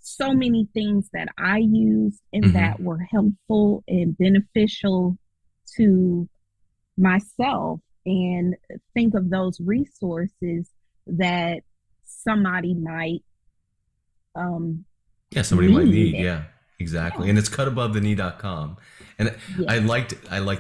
S2: so many things that I used and
S1: Mm-hmm.
S2: that were helpful and beneficial to myself, and think of those resources that somebody might
S1: Yeah, somebody might need.
S2: need.
S1: Yeah, exactly.
S2: Yeah.
S1: And it's cutabovetheknee.com. And
S2: Yes.
S1: I like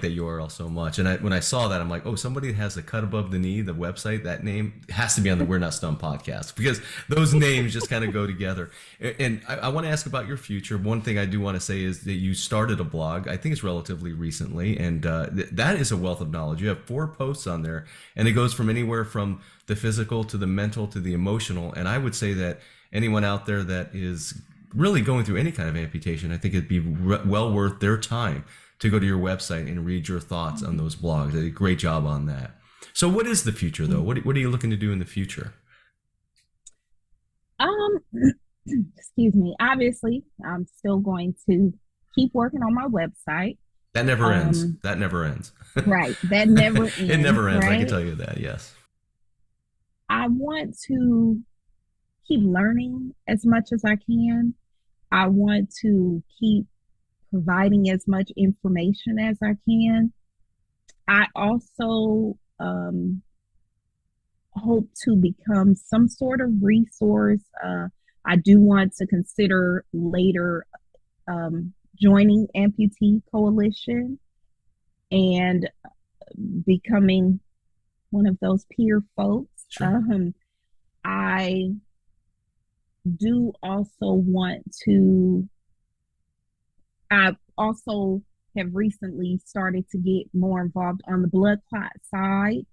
S1: that URL so much. And when I saw that, I'm like, oh, somebody has a cut above the knee, the website, that name has to be on the We're Not Stumped podcast because those names just kind of go together. And I want to ask about your future. One thing I do want to say is that you started a blog. I think it's relatively recently, and that is a wealth of knowledge. You have 4 posts on there, and it goes from anywhere from the physical to the mental to the emotional. And I would say that anyone out there that is really going through any kind of amputation, I think it'd be well worth their time to go to your website and read your thoughts on those blogs. They did a great job on that. So what is the future though? What are you looking to do in the future?
S2: Um, excuse me. Obviously, I'm still going to keep working on my website.
S1: That never ends. That never ends.
S2: Right. That never ends.
S1: It never ends. I can
S2: Right.
S1: tell you that. Yes.
S2: I want to keep learning as much as I can. I want to keep providing as much information as I can. I also hope to become some sort of resource. I do want to consider later joining Amputee Coalition and becoming one of those peer folks.
S1: Sure.
S2: I do also want to, I also have recently started to get more involved on the blood clot side.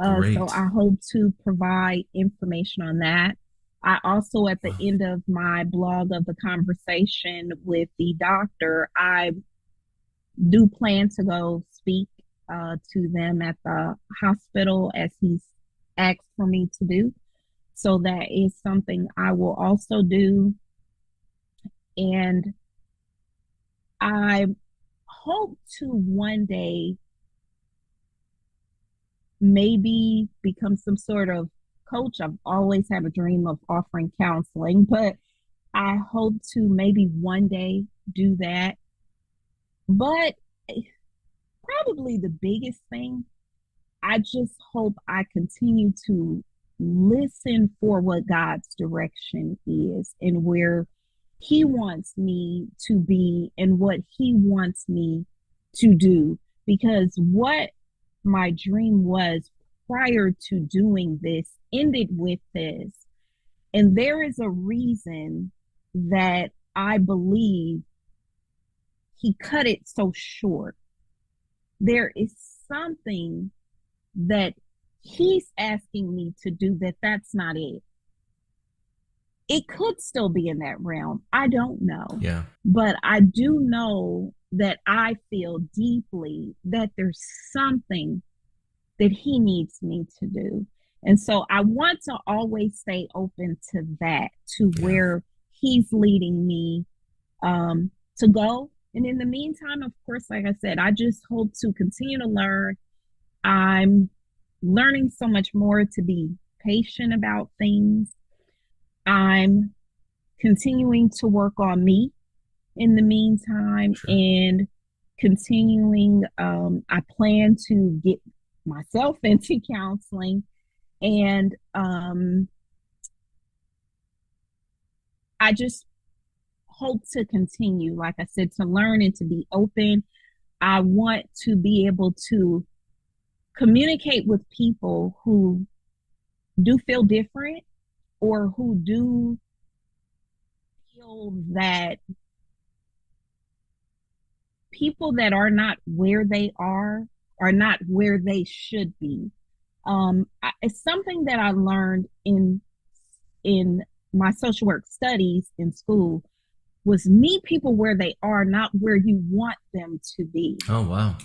S2: So
S1: Great.
S2: I hope to provide information on that. I also, at the
S1: Wow.
S2: end of my blog of the conversation with the doctor, I do plan to go speak to them at the hospital as he's asked for me to do. So that is something I will also do. And I hope to one day maybe become some sort of coach. I've always had a dream of offering counseling, but I hope to maybe one day do that. But probably the biggest thing, I just hope I continue to listen for what God's direction is and where He wants me to be and what He wants me to do. Because what my dream was prior to doing this ended with this. And there is a reason that I believe He cut it so short. There is something that He's asking me to do that's not it. It could still be in that realm. I don't know.
S1: Yeah.
S2: But I do know that I feel deeply that there's something that He needs me to do. And so I want to always stay open to that, to where He's leading me to go. And in the meantime, of course, like I said, I just hope to continue to learn. I'm learning so much more to be patient about things. I'm continuing to work on me in the meantime, and continuing, I plan to get myself into counseling, and I just hope to continue, like I said, to learn and to be open. I want to be able to communicate with people who do feel different or who do feel that people that are not where they are not where they should be. It's something that I learned in my social work studies in school, was meet people where they are, not where you want them to be.
S1: Oh, wow.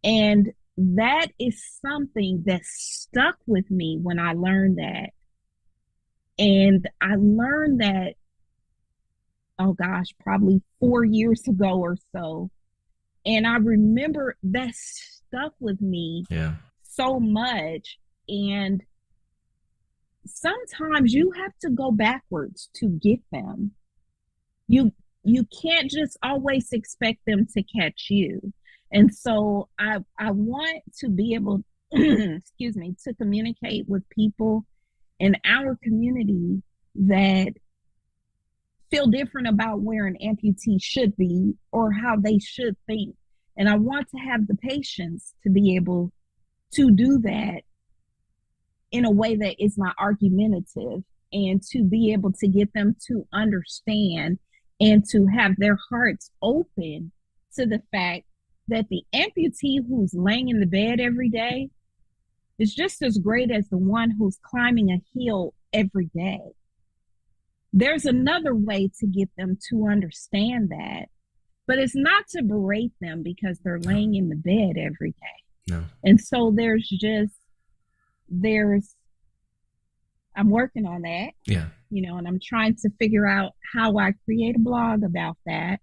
S2: And that is something that stuck with me when I learned that. And I learned that, oh gosh, probably 4 years ago or so. And I remember that stuck with me so much. And sometimes you have to go backwards to get them. You can't just always expect them to catch you. And so I want to be able, excuse me, to communicate with people in our community that feel different about where an amputee should be or how they should think. And I want to have the patience to be able to do that in a way that is not argumentative, and to be able to get them to understand and to have their hearts open to the fact that the amputee who's laying in the bed every day is just as great as the one who's climbing a hill every day. There's another way to get them to understand that, but it's not to berate them because they're laying in the bed every day.
S1: No.
S2: And so I'm working on that.
S1: Yeah.
S2: And I'm trying to figure out how I create a blog about that.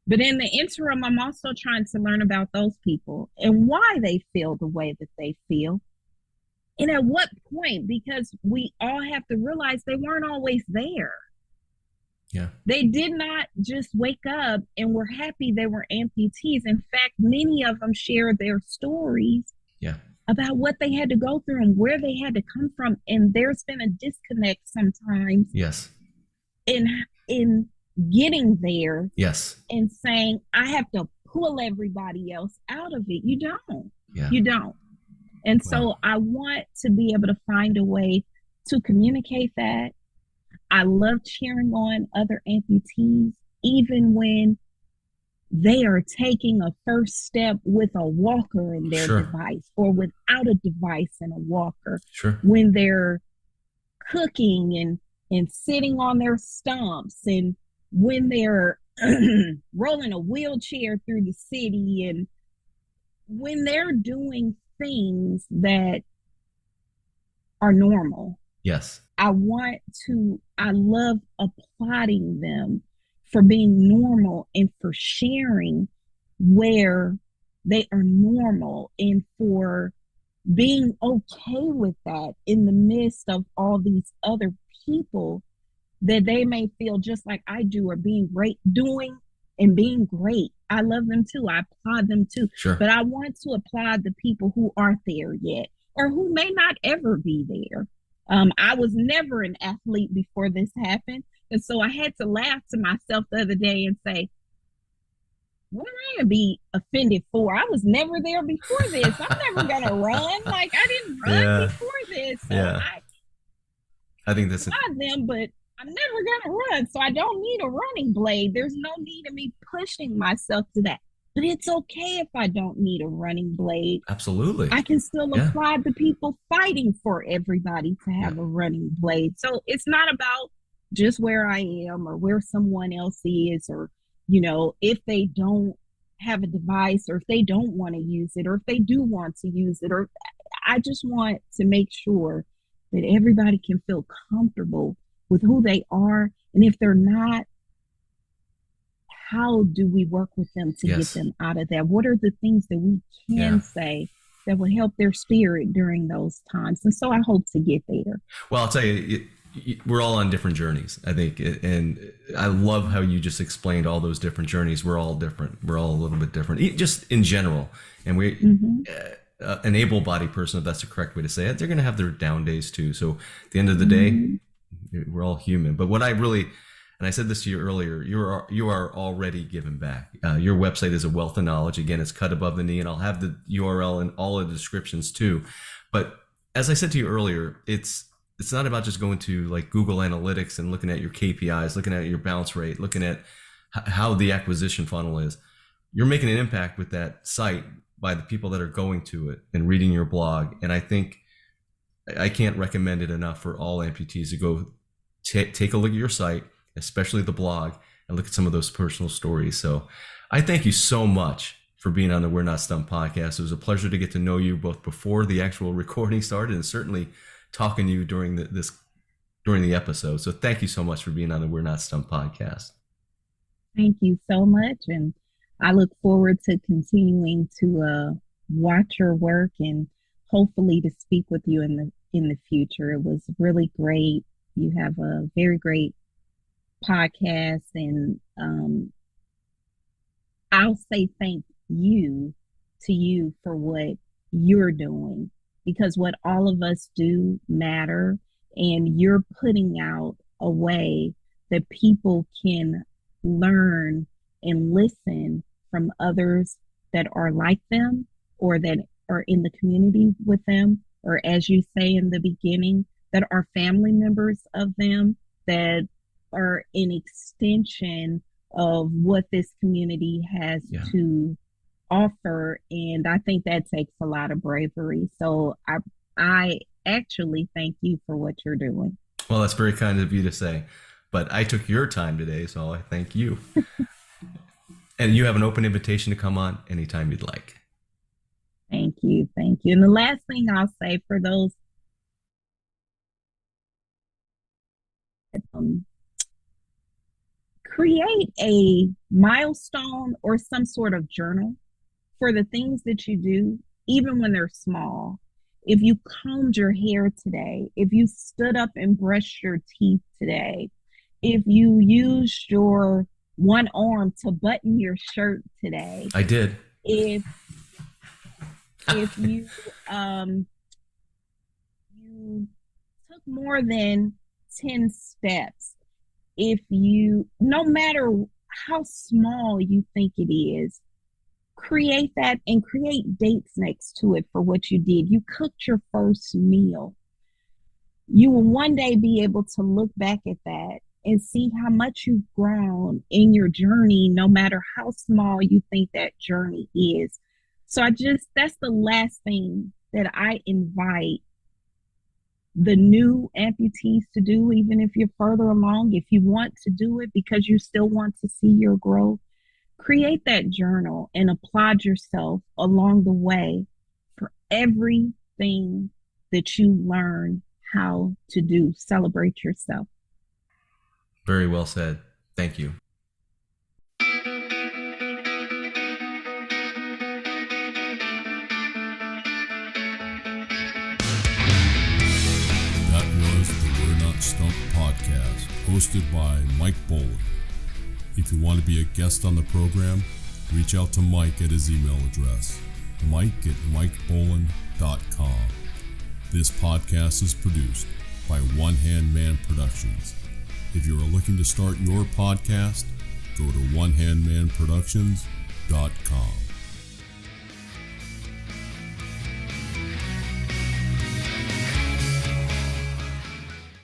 S2: But in the interim, I'm also trying to learn about those people and why they feel the way that they feel. And at what point, because we all have to realize they weren't always there.
S1: Yeah.
S2: They did not just wake up and were happy they were amputees. In fact, many of them share their stories about what they had to go through and where they had to come from. And there's been a disconnect sometimes.
S1: Yes.
S2: In getting there.
S1: Yes.
S2: And saying, I have to pull everybody else out of it. You don't.
S1: Yeah.
S2: You don't. And so I want to be able to find a way to communicate that. I love cheering on other amputees, even when they are taking a first step with a walker in their device, or without a device and a walker. When they're cooking and sitting on their stumps, and when they're rolling a wheelchair through the city, and when they're doing things that are normal.
S1: Yes.
S2: I love applauding them for being normal and for sharing where they are normal, and for being okay with that in the midst of all these other people that they may feel just like I do are being great, doing and being great. I love them too. I applaud them too. But I want to applaud the people who aren't there yet, or who may not ever be there. I was never an athlete before this happened. And so I had to laugh to myself the other day and say, what am I going to be offended for? I was never there before this. I'm never going to run. Like, I didn't run before this. So
S1: I think that's
S2: them, but I'm never going to run. So I don't need a running blade. There's no need of me pushing myself to that. But it's okay if I don't need a running blade.
S1: Absolutely.
S2: I can still applaud the people fighting for everybody to have a running blade. So it's not about just where I am or where someone else is, or, you know, if they don't have a device, or if they don't want to use it, or if they do want to use it, or I just want to make sure that everybody can feel comfortable with who they are. And if they're not, how do we work with them to get them out of that? What are the things that we can say that will help their spirit during those times? And so I hope to get there.
S1: Well, I'll tell you, we're all on different journeys, I think. And I love how you just explained all those different journeys. We're all different. We're all a little bit different, just in general. And an able-bodied person, if that's the correct way to say it, they're going to have their down days too. So at the end of the day, we're all human. But what I really... And I said this to you earlier, you are already giving back. Your website is a wealth of knowledge. Again, it's cut above the knee, and I'll have the URL in all of the descriptions too. But as I said to you earlier, it's not about just going to like Google Analytics and looking at your KPIs, looking at your bounce rate, looking at how the acquisition funnel is. You're making an impact with that site by the people that are going to it and reading your blog. And I think I can't recommend it enough for all amputees to go take a look at your site, especially the blog, and look at some of those personal stories. So I thank you so much for being on the We're Not Stumped podcast. It was a pleasure to get to know you both before the actual recording started, and certainly talking to you during the episode. So thank you so much for being on the We're Not Stumped podcast.
S2: Thank you so much. And I look forward to continuing to watch your work and hopefully to speak with you in the future. It was really great. You have a very great podcast, and I'll say thank you to you for what you're doing, because what all of us do matter, and you're putting out a way that people can learn and listen from others that are like them, or that are in the community with them, or as you say in the beginning, that are family members of them, that are an extension of what this community has to offer. And I think that takes a lot of bravery. So I actually thank you for what you're doing.
S1: Well, that's very kind of you to say, but I took your time today, so I thank you. And you have an open invitation to come on anytime you'd like.
S2: Thank you. Thank you. And the last thing I'll say for those create a milestone or some sort of journal for the things that you do, even when they're small. If you combed your hair today, if you stood up and brushed your teeth today, if you used your one arm to button your shirt today.
S1: I did.
S2: If you you took more than 10 steps, if you, no matter how small you think it is, create that and create dates next to it for what you did. You cooked your first meal. You will one day be able to look back at that and see how much you've grown in your journey, no matter how small you think that journey is. So that's the last thing that I invite the new amputees to do, even if you're further along. If you want to do it because you still want to see your growth, create that journal and applaud yourself along the way for everything that you learn how to do. Celebrate yourself.
S1: Very well said. Thank you.
S3: Stumped podcast, hosted by Mike Boland. If you want to be a guest on the program, reach out to Mike at his email address, mike@mikeboland.com. This podcast is produced by One Hand Man Productions. If you are looking to start your podcast, go to onehandmanproductions.com.